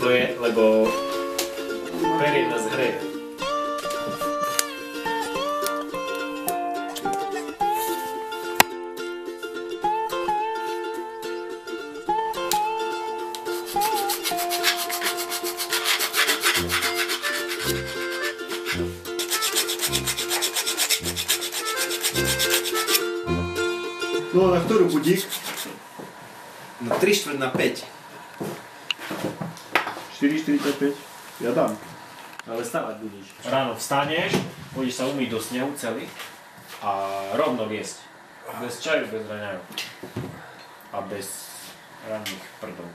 to je, lebo perie nás hreje. No na ktorú budík? Na 3/4 na 5. 4,45. Ja dám. Ale stávať budeš. Ráno vstaneš, budeš sa umyť do snehu celý a rovno viesť. Bez čaju, bez raňajov. A bez ranných prdov.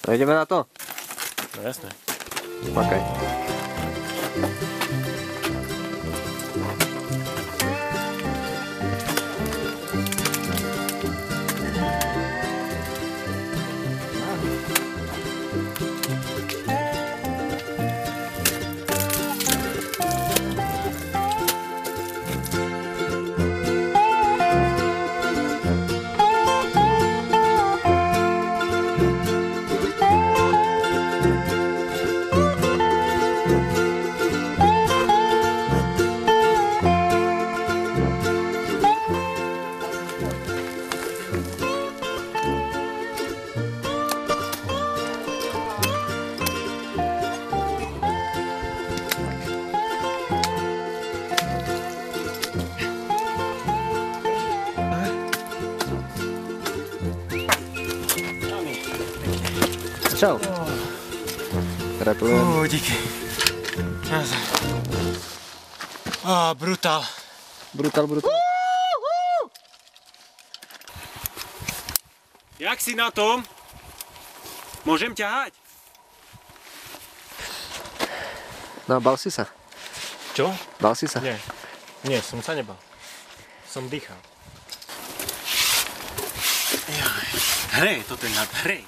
No ideme na to? No jasné. Makaj. Čau. Gratulujem. Díky. Brutál. Brutál. Jak si na tom? Môžem ťahať? No, bal si sa? Čo? Bal si sa? Nie, som sa nebal. Som dýchal. Hrej, to ten nad hrej.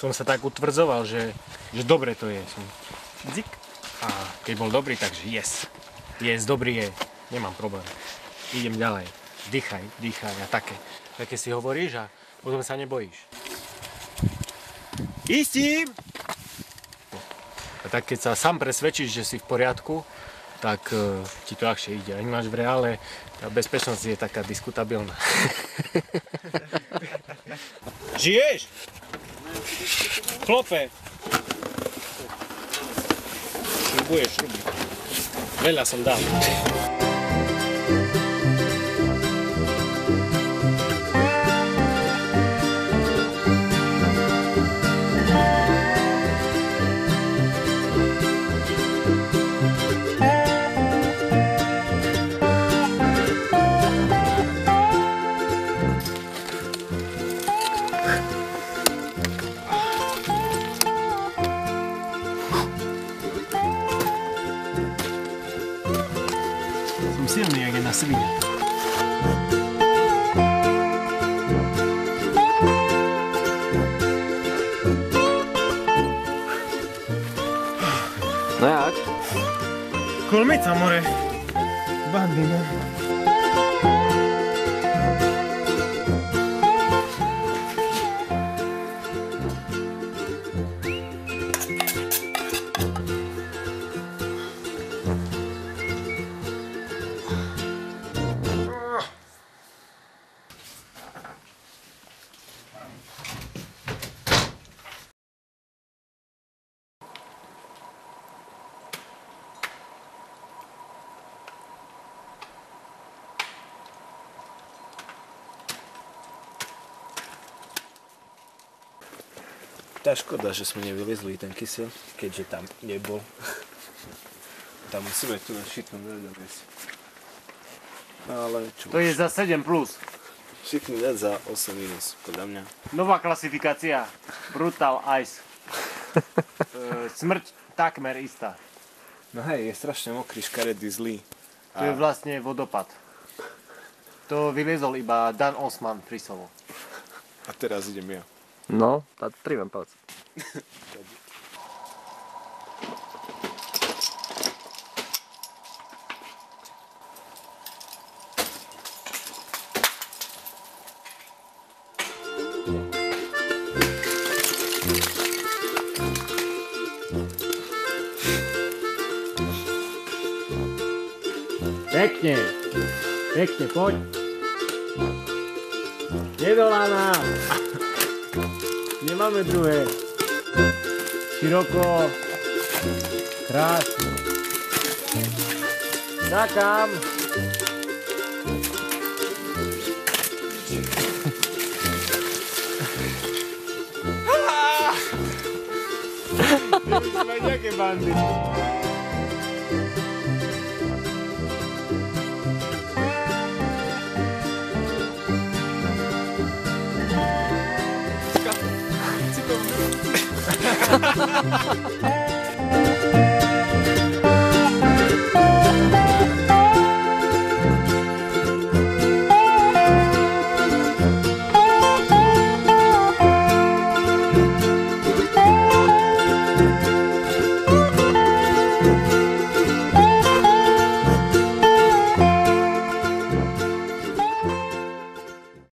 Som sa tak utvrdzoval, že dobre to je. Som dzik. A keď bol dobrý, takže yes. Yes, dobrý je. Nemám problém. Idem ďalej. Dýchaj a také. Také si hovoríš a potom sa nebojíš. Istím! A tak keď sa sám presvedčíš, že si v poriadku, tak ti to ľahšie ide. Ani máš v reále, tá bezpečnosť je taká diskutabilná. Žiješ? Klope. Šrubuješ šruby. Veľa som dal. Silný, jak jedna svinia. No jak? Kolmica, more. Bandina. tá škoda, že sme nevylezli ten kyseľ, keďže tam nebol. Tam musíme tu našitnúť veľa veci. No ale čo? To je za 7+. Šiknú viac za 8 minus, podľa mňa. Nová klasifikácia. Brutal Ice. Smrť takmer istá. No hej, je strašne mokrý, škaredý, zlý. To je vlastne vodopad. To vyliezol iba Dan Osman pri Sovo. A teraz idem ja. No, príjmem palec. Pekne. Pekne, poď. Nedolána. Nemáme druhé. Široko. Krásne. Zakám. Sme nejaké bandy. Ha ha ha ha!